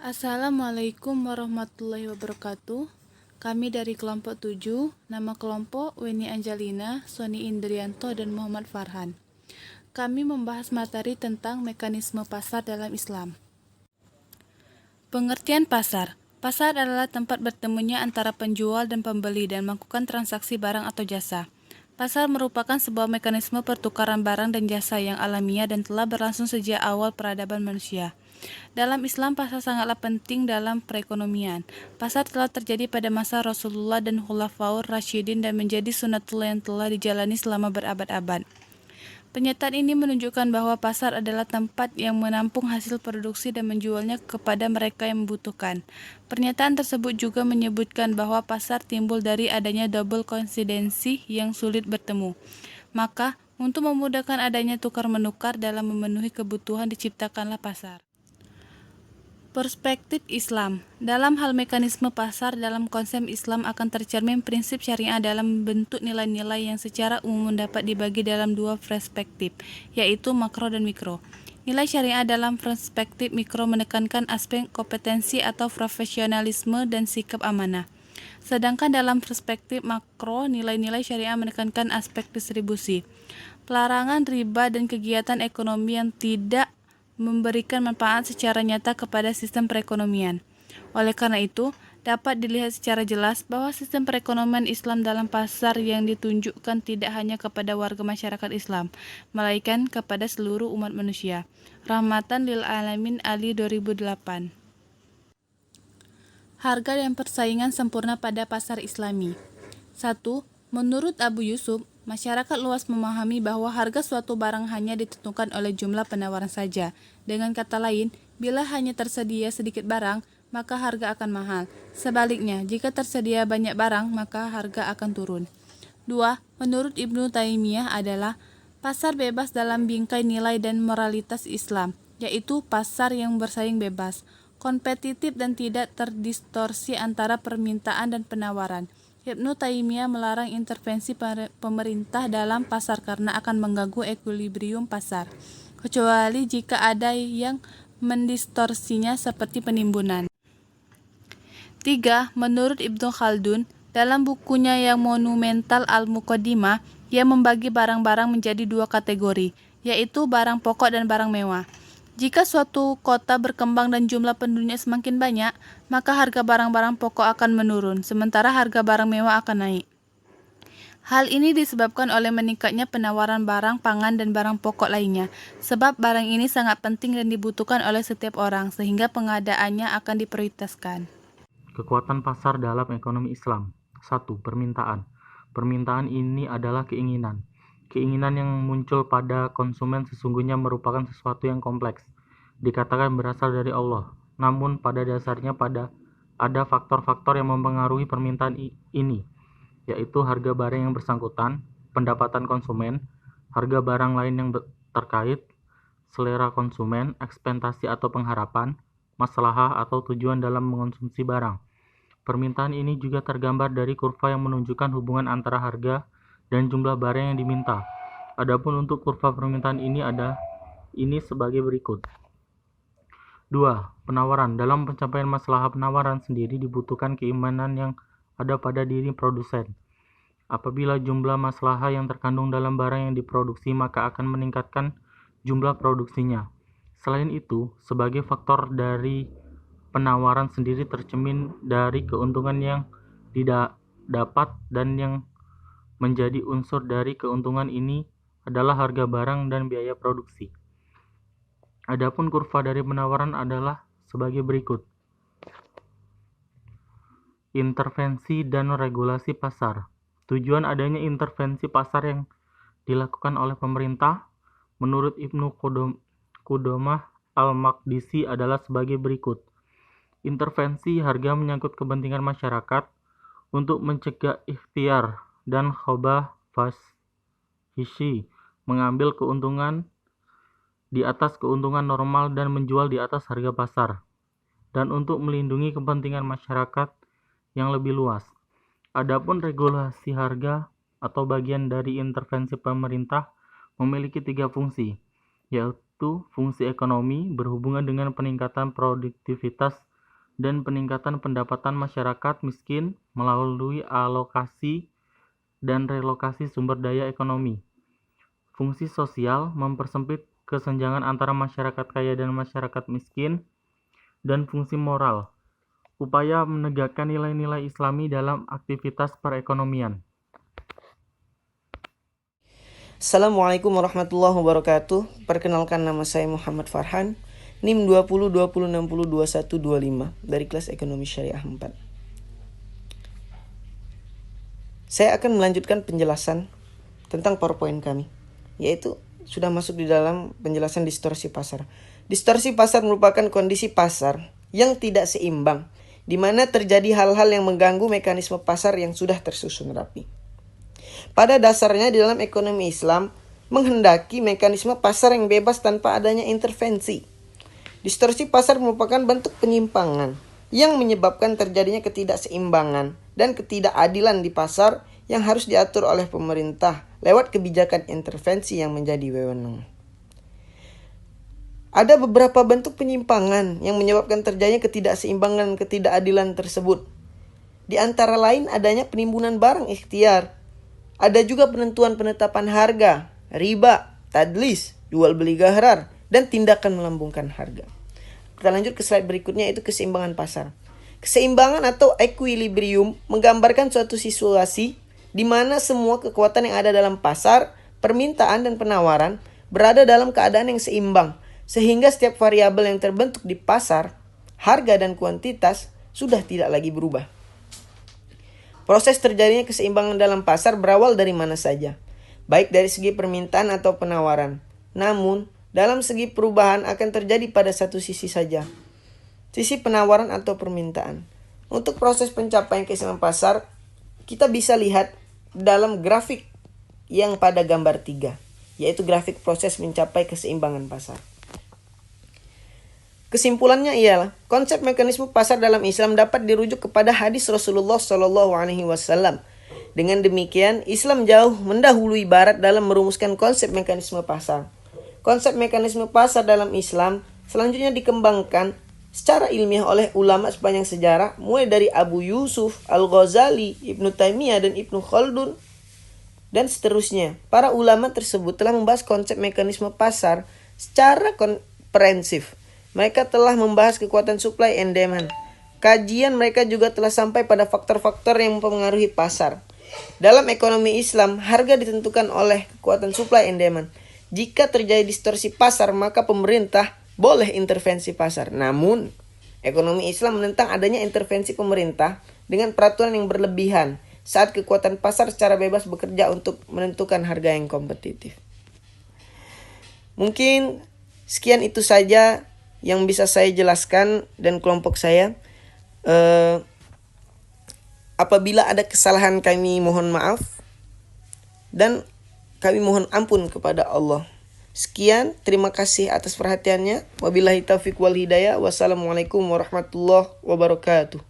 Assalamualaikum warahmatullahi wabarakatuh. Kami dari kelompok 7, nama kelompok Weni Angelina, Sony Indrianto, dan Muhammad Farhan. Kami membahas materi tentang mekanisme pasar dalam Islam. Pengertian pasar. Pasar adalah tempat bertemunya antara penjual dan pembeli dan melakukan transaksi barang atau jasa. Pasar merupakan sebuah mekanisme pertukaran barang dan jasa yang alamiah dan telah berlangsung sejak awal peradaban manusia. Dalam Islam, pasar sangatlah penting dalam perekonomian. Pasar telah terjadi pada masa Rasulullah dan Khulafaur Rasyidin dan menjadi sunatullah yang telah dijalani selama berabad-abad. Pernyataan ini menunjukkan bahwa pasar adalah tempat yang menampung hasil produksi dan menjualnya kepada mereka yang membutuhkan. Pernyataan tersebut juga menyebutkan bahwa pasar timbul dari adanya double koinsidensi yang sulit bertemu. Maka, untuk memudahkan adanya tukar-menukar dalam memenuhi kebutuhan diciptakanlah pasar. Perspektif Islam. Dalam hal mekanisme pasar, dalam konsep Islam akan tercermin prinsip syariah dalam bentuk nilai-nilai yang secara umum dapat dibagi dalam dua perspektif, yaitu makro dan mikro. Nilai syariah dalam perspektif mikro menekankan aspek kompetensi atau profesionalisme dan sikap amanah. Sedangkan dalam perspektif makro, nilai-nilai syariah menekankan aspek distribusi, pelarangan riba dan kegiatan ekonomi yang tidak memberikan manfaat secara nyata kepada sistem perekonomian. Oleh karena itu, dapat dilihat secara jelas bahwa sistem perekonomian Islam dalam pasar yang ditunjukkan tidak hanya kepada warga masyarakat Islam, melainkan kepada seluruh umat manusia. Rahmatan lil alamin Ali 2008. Harga dan persaingan sempurna pada pasar Islami. 1. Menurut Abu Yusuf, masyarakat luas memahami bahwa harga suatu barang hanya ditentukan oleh jumlah penawaran saja. Dengan kata lain, bila hanya tersedia sedikit barang, maka harga akan mahal. Sebaliknya, jika tersedia banyak barang, maka harga akan turun. 2. Menurut Ibnu Taimiyah adalah pasar bebas dalam bingkai nilai dan moralitas Islam, yaitu pasar yang bersaing bebas, kompetitif dan tidak terdistorsi antara permintaan dan penawaran. Ibnu Taimiyah melarang intervensi pemerintah dalam pasar karena akan mengganggu ekuilibrium pasar, kecuali jika ada yang mendistorsinya seperti penimbunan. 3. Menurut Ibnu Khaldun, dalam bukunya yang monumental Al-Muqaddimah, ia membagi barang-barang menjadi dua kategori, yaitu barang pokok dan barang mewah. Jika suatu kota berkembang dan jumlah penduduknya semakin banyak, maka harga barang-barang pokok akan menurun, sementara harga barang mewah akan naik. Hal ini disebabkan oleh meningkatnya penawaran barang pangan dan barang pokok lainnya, sebab barang ini sangat penting dan dibutuhkan oleh setiap orang, sehingga pengadaannya akan diprioritaskan. Kekuatan pasar dalam ekonomi Islam. 1. Permintaan. Permintaan ini adalah keinginan. Keinginan yang muncul pada konsumen sesungguhnya merupakan sesuatu yang kompleks. Dikatakan berasal dari Allah. Namun pada dasarnya ada faktor-faktor yang mempengaruhi permintaan ini, yaitu harga barang yang bersangkutan, pendapatan konsumen, harga barang lain yang terkait, selera konsumen, ekspektasi atau pengharapan, maslahah atau tujuan dalam mengonsumsi barang. Permintaan ini juga tergambar dari kurva yang menunjukkan hubungan antara harga dan jumlah barang yang diminta. Adapun untuk kurva permintaan ini sebagai berikut. 2. Penawaran. Dalam pencapaian masalah penawaran sendiri dibutuhkan keimanan yang ada pada diri produsen. Apabila jumlah masalah yang terkandung dalam barang yang diproduksi, maka akan meningkatkan jumlah produksinya. Selain itu, sebagai faktor dari penawaran sendiri tercermin dari keuntungan yang didapat, dan yang menjadi unsur dari keuntungan ini adalah harga barang dan biaya produksi. Adapun kurva dari penawaran adalah sebagai berikut. Intervensi dan regulasi pasar. Tujuan adanya intervensi pasar yang dilakukan oleh pemerintah menurut Ibnu Qudamah Al-Maqdisi adalah sebagai berikut. Intervensi harga menyangkut kepentingan masyarakat untuk mencegah ikhtiar dan khobah fahishi, mengambil keuntungan di atas keuntungan normal dan menjual di atas harga pasar, dan untuk melindungi kepentingan masyarakat yang lebih luas. Adapun regulasi harga atau bagian dari intervensi pemerintah memiliki 3 fungsi, yaitu fungsi ekonomi berhubungan dengan peningkatan produktivitas dan peningkatan pendapatan masyarakat miskin melalui alokasi dan relokasi sumber daya ekonomi. Fungsi sosial mempersempit kesenjangan antara masyarakat kaya dan masyarakat miskin, dan fungsi moral, upaya menegakkan nilai-nilai Islami dalam aktivitas perekonomian. Assalamualaikum warahmatullahi wabarakatuh. Perkenalkan, nama saya Muhammad Farhan, NIM 2020602125 dari kelas Ekonomi Syariah 4. Saya akan melanjutkan penjelasan tentang PowerPoint kami, yaitu sudah masuk di dalam penjelasan distorsi pasar. Distorsi pasar merupakan kondisi pasar yang tidak seimbang, di mana terjadi hal-hal yang mengganggu mekanisme pasar yang sudah tersusun rapi. Pada dasarnya di dalam ekonomi Islam menghendaki mekanisme pasar yang bebas tanpa adanya intervensi. Distorsi pasar merupakan bentuk penyimpangan yang menyebabkan terjadinya ketidakseimbangan dan ketidakadilan di pasar yang harus diatur oleh pemerintah lewat kebijakan intervensi yang menjadi wewenang. Ada beberapa bentuk penyimpangan yang menyebabkan terjadinya ketidakseimbangan dan ketidakadilan tersebut. Di antara lain adanya penimbunan barang ikhtiar. Ada juga penentuan-penetapan harga, riba, tadlis, jual beli gharar, dan tindakan melambungkan harga. Kita lanjut ke slide berikutnya, yaitu keseimbangan pasar. Keseimbangan atau equilibrium menggambarkan suatu situasi di mana semua kekuatan yang ada dalam pasar, permintaan dan penawaran berada dalam keadaan yang seimbang, sehingga setiap variabel yang terbentuk di pasar, harga dan kuantitas, sudah tidak lagi berubah. Proses terjadinya keseimbangan dalam pasar berawal dari mana saja, baik dari segi permintaan atau penawaran. Namun, dalam segi perubahan akan terjadi pada satu sisi saja, sisi penawaran atau permintaan. Untuk proses pencapaian keseimbangan pasar, kita bisa lihat dalam grafik yang pada gambar 3, yaitu grafik proses mencapai keseimbangan pasar. Kesimpulannya ialah konsep mekanisme pasar dalam Islam dapat dirujuk kepada hadis Rasulullah SAW. Dengan demikian, Islam jauh mendahului Barat dalam merumuskan konsep mekanisme pasar. Konsep mekanisme pasar dalam Islam selanjutnya dikembangkan secara ilmiah oleh ulama sepanjang sejarah, mulai dari Abu Yusuf, Al-Ghazali, Ibnu Taimiyah, dan Ibnu Khaldun, dan seterusnya. Para ulama tersebut telah membahas konsep mekanisme pasar secara komprehensif. Mereka telah membahas kekuatan supply and demand. Kajian mereka juga telah sampai pada faktor-faktor yang mempengaruhi pasar. Dalam ekonomi Islam, harga ditentukan oleh kekuatan supply and demand. Jika terjadi distorsi pasar, maka pemerintah boleh intervensi pasar. Namun, ekonomi Islam menentang adanya intervensi pemerintah dengan peraturan yang berlebihan saat kekuatan pasar secara bebas bekerja untuk menentukan harga yang kompetitif. Mungkin sekian itu saja yang bisa saya jelaskan dan kelompok saya. Apabila ada kesalahan, kami mohon maaf dan kami mohon ampun kepada Allah. Sekian, terima kasih atas perhatiannya. Wabillahi taufiq wal hidayah. Wassalamualaikum warahmatullahi wabarakatuh.